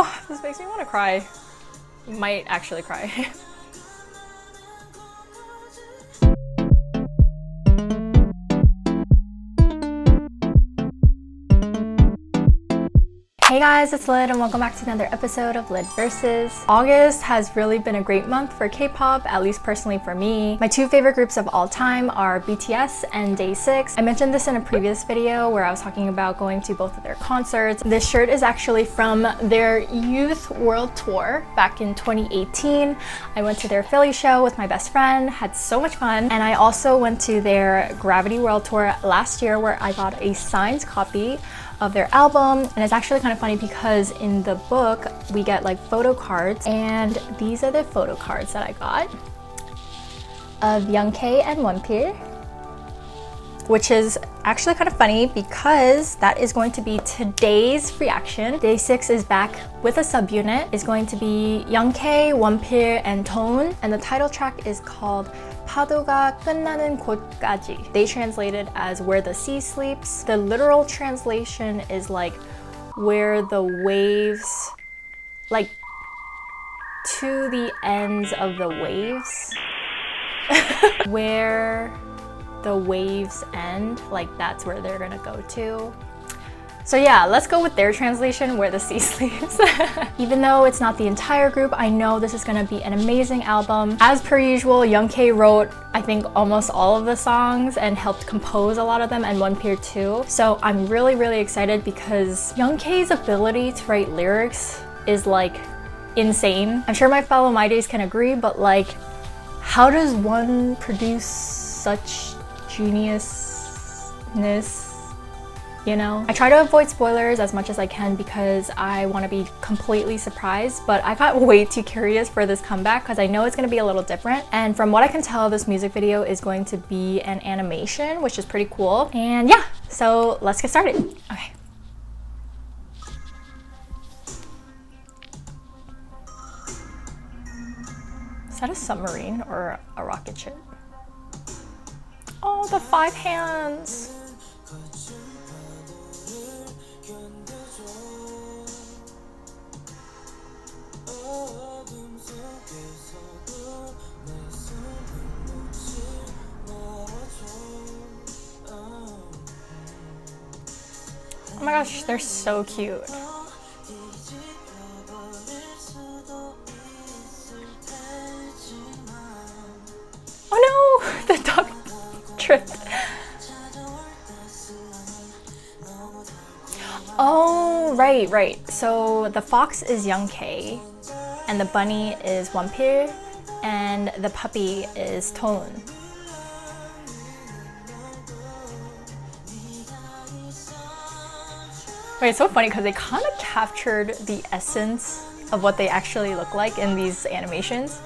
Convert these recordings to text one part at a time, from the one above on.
Oh, this makes me want to cry. Might actually cry. Hey guys, it's Lyd and welcome back to another episode of lydversus. August has really been a great month for K-pop, at least personally for me. My two favorite groups of all time are BTS and DAY6. I mentioned this in a previous video where I was talking about going to both of their concerts. This shirt is actually from their Youth World Tour back in 2018. I went to their Philly show with my best friend, had so much fun, and I also went to their Gravity World Tour last year where I got a signed copy of their album. And it's actually kind of funny because in the book we get like photo cards, and these are the photo cards that I got of Younghae and Wonpil, which is actually kind of funny because that is going to be today's reaction. DAY6 is back with a subunit. It's going to be Younghae, Wonpil, and Dowoon, and the title track is called 파도가끝나는곳까지. They translated as where the sea sleeps. The literal translation is like where the waves, like to the ends of the waves. Where the waves end, like that's where they're gonna go to. So yeah, let's go with their translation, where the sea sleeps. Even though it's not the entire group, I know this is gonna be an amazing album. As per usual, Younghae wrote, I think, almost all of the songs and helped compose a lot of them, and Wonpil too. So I'm really excited because Younghae's ability to write lyrics is like insane. I'm sure my fellow MYDAYs can agree, but like, how does one produce such geniusness? You know? I try to avoid spoilers as much as I can because I want to be completely surprised, but I got way too curious for this comeback because I know it's going to be a little different. And from what I can tell, this music video is going to be an animation, which is pretty cool. And yeah, so let's get started. Okay. Is that a submarine or a rocket ship? Oh, the 5 hands. Oh my gosh, they're so cute. Oh no, the dog tripped. Oh, right. So the fox is Younghae, and the bunny is Wonpil, and the puppy is Dowoon. Wait, it's so funny because they kind of captured the essence of what they actually look like in these animations.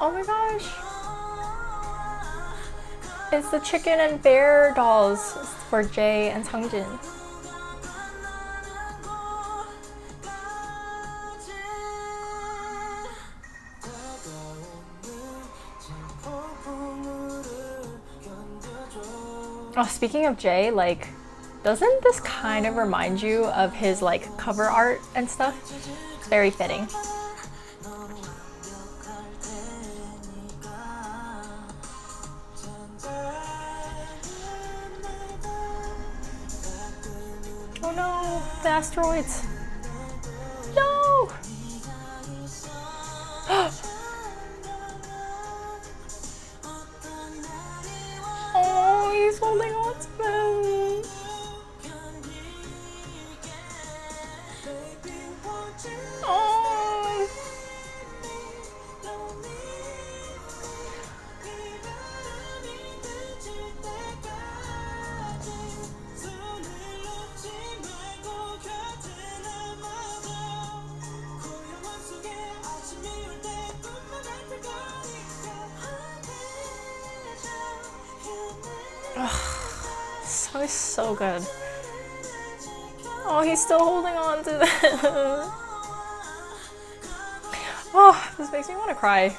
Oh my gosh. It's the chicken and bear dolls for Jae and Sungjin. Oh, speaking of Jae, like, doesn't this kind of remind you of his like cover art and stuff? It's very fitting. Oh no, the asteroids. No! Oh, he's holding on to them. Oh. song is so good. Oh, he's still holding on to this. Oh, this makes me want to cry.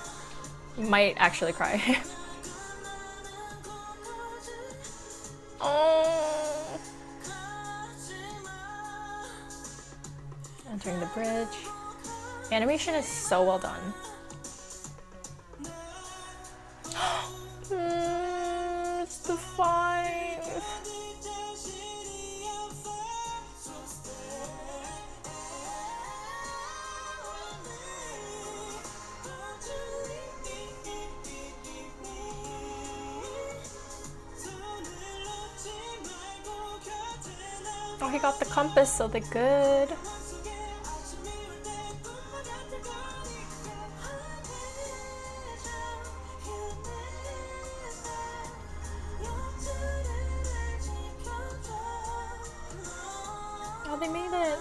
Might actually cry. Oh. Entering the bridge. Animation is so well done. It's the 5. Oh, he got the compass, so they're good. Oh, they made it.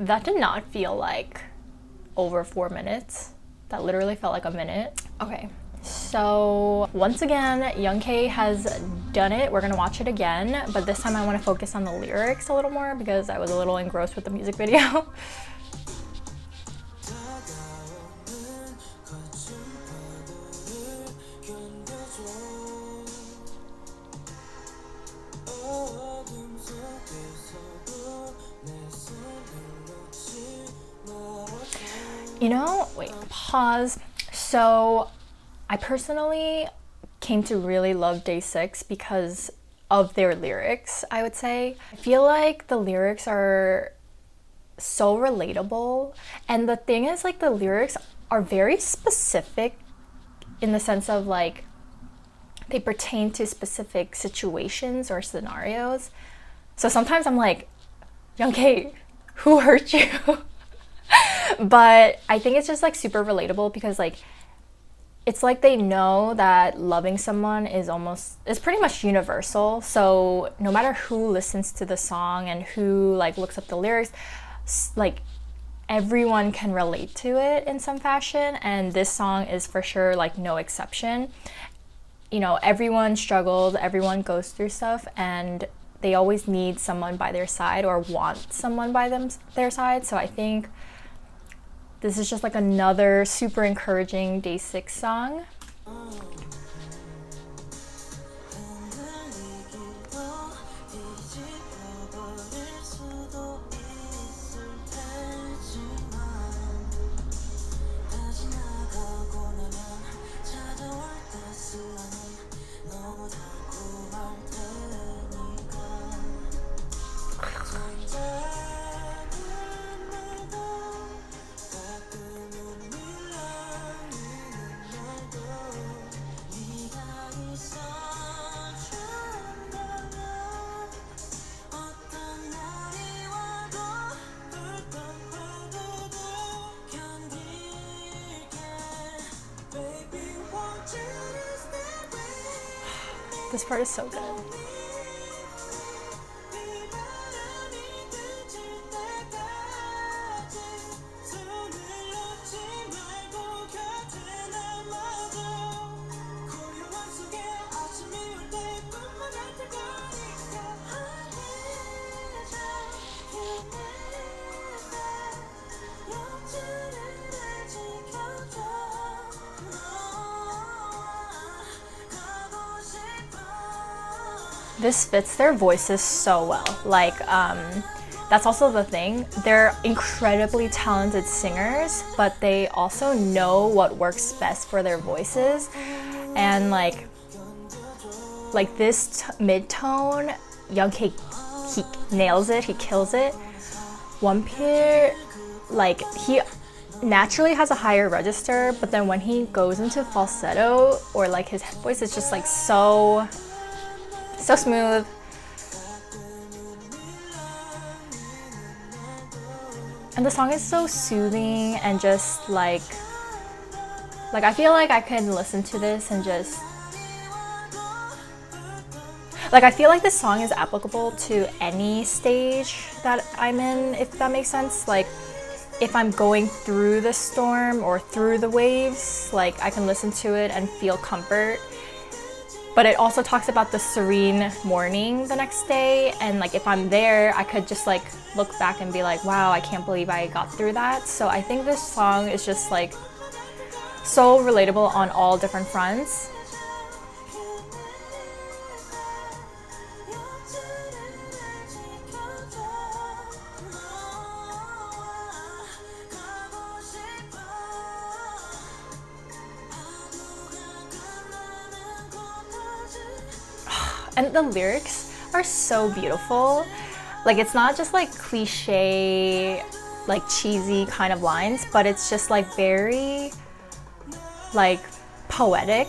That did not feel like over 4 minutes. That literally felt like a minute. Okay, so once again, Young K has done it. We're gonna watch it again, but this time I want to focus on the lyrics a little more because I was a little engrossed with the music video. You know, wait, pause. So I personally came to really love DAY6 because of their lyrics, I would say. I feel like the lyrics are so relatable. And the thing is, like, the lyrics are very specific in the sense of, like, they pertain to specific situations or scenarios. So sometimes I'm like, Young K, who hurt you? But I think it's just like super relatable because like it's like they know that loving someone is pretty much universal. So no matter who listens to the song and who like looks up the lyrics, like everyone can relate to it in some fashion, and this song is for sure like no exception. You know, everyone struggles, everyone goes through stuff, and they always need someone by their side or want someone by their side. So I think this is just like another super encouraging DAY6 song. This part is so good. This fits their voices so well. Like, that's also the thing. They're incredibly talented singers, but they also know what works best for their voices. And like this mid-tone, Young K, he nails it, he kills it. Wonpil, like, he naturally has a higher register, but then when he goes into falsetto or like his voice is just like so smooth. And the song is so soothing and just like I feel like I could listen to this and just I feel like this song is applicable to any stage that I'm in, if that makes sense. Like if I'm going through the storm or through the waves, like I can listen to it and feel comfort. But it also talks about the serene morning the next day, and like if I'm there, I could just like look back and be like, wow, I can't believe I got through that. So I think this song is just like so relatable on all different fronts. And the lyrics are so beautiful. Like it's not just like cliche, like cheesy kind of lines, but it's just like very like poetic.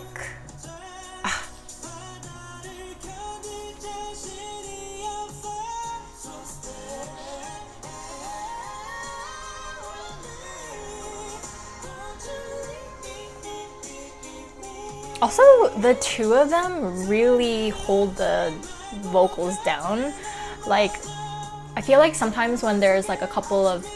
Also, the two of them really hold the vocals down. Like, I feel like sometimes when there's like a couple of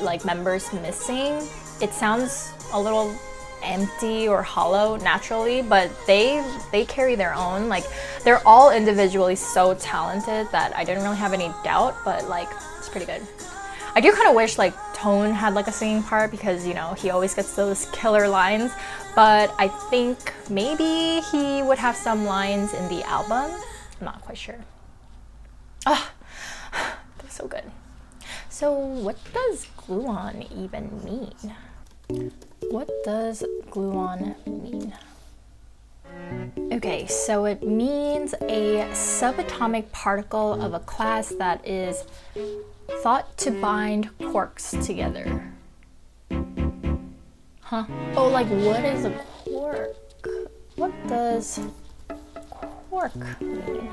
like members missing, it sounds a little empty or hollow naturally, but they carry their own. Like, they're all individually so talented that I didn't really have any doubt, but like, it's pretty good. I do kind of wish like Dowoon had like a singing part because, you know, he always gets those killer lines, but I think maybe he would have some lines in the album. I'm not quite sure. Ah, that's so good. So what does glue on even mean? What does glue on mean? Okay, so it means a subatomic particle of a class that is thought to bind quarks together. Huh? Oh, like what is a quark? What does quark mean?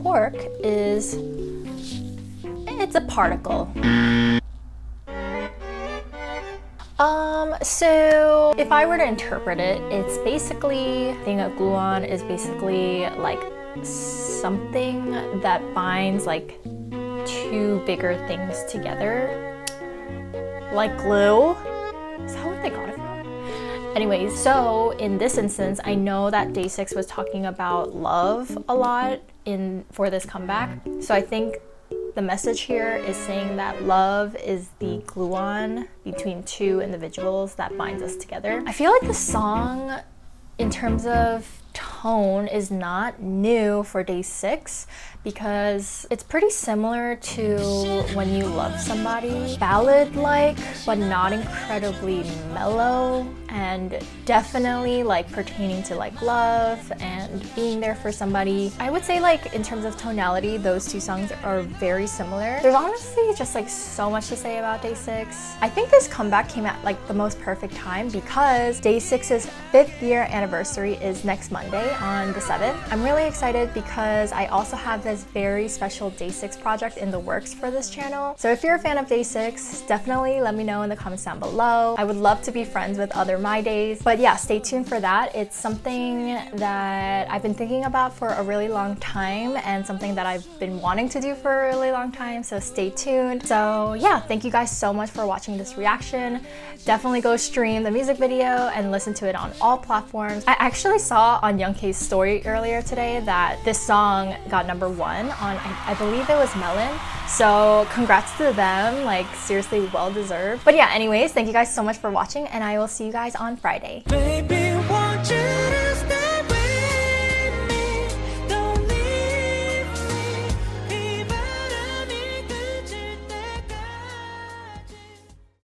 Quark is, it's a particle. So if I were to interpret it, it's basically, the thing of gluon is basically like something that binds like two bigger things together, like glue. Is that where they got it from? Anyways, so in this instance, I know that DAY6 was talking about love a lot for this comeback. So I think the message here is saying that love is the glue-on between two individuals that binds us together. I feel like the song, in terms of tone, is not new for DAY6 because it's pretty similar to When You Love Somebody. Ballad-like, but not incredibly mellow, and definitely like pertaining to like love and being there for somebody. I would say like in terms of tonality, those two songs are very similar. There's honestly just like so much to say about DAY6. I think this comeback came at like the most perfect time because DAY6's 5th year anniversary is next Monday on the 7th. I'm really excited because I also have this very special DAY6 project in the works for this channel. So if you're a fan of DAY6, definitely let me know in the comments down below. I would love to be friends with other MYDAYs. But yeah, stay tuned for that. It's something that I've been thinking about for a really long time and something that I've been wanting to do for a really long time, so stay tuned. So yeah, thank you guys so much for watching this reaction. Definitely go stream the music video and listen to it on all platforms. I actually saw on Young K's story earlier today that this song got #1 on, I believe it was Melon. So congrats to them, like seriously well deserved. But yeah, anyways, thank you guys so much for watching and I will see you guys on Friday. Baby,